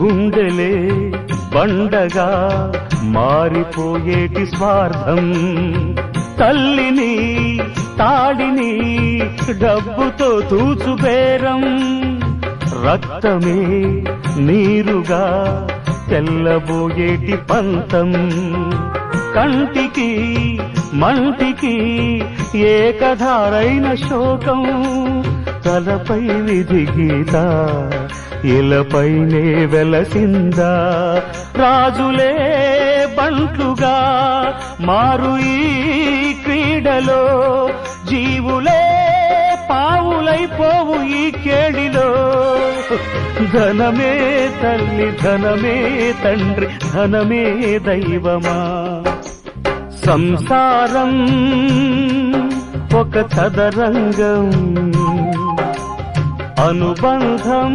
గుండెలే బండగా మారిపోయేటి స్వార్థం, తల్లిని తాడిని డబ్బుతో తూచుబేరం, రక్తమే నీరుగా తెల్లబోయేటి పంతం, కంటికి మంటికి ఏకధారైన శోకం, తలపై విధి గీత ఇలపైనే వెలసిందా, రాజులే బంట్లుగా మారు ఈ క్రీడలో, జీవులే పావులైపోవు ఈ కేడిలో, ధనమే తల్లి ధనమే తండ్రి ధనమే దైవమా, సంసారం ఒక చదరంగం, అనుబంధం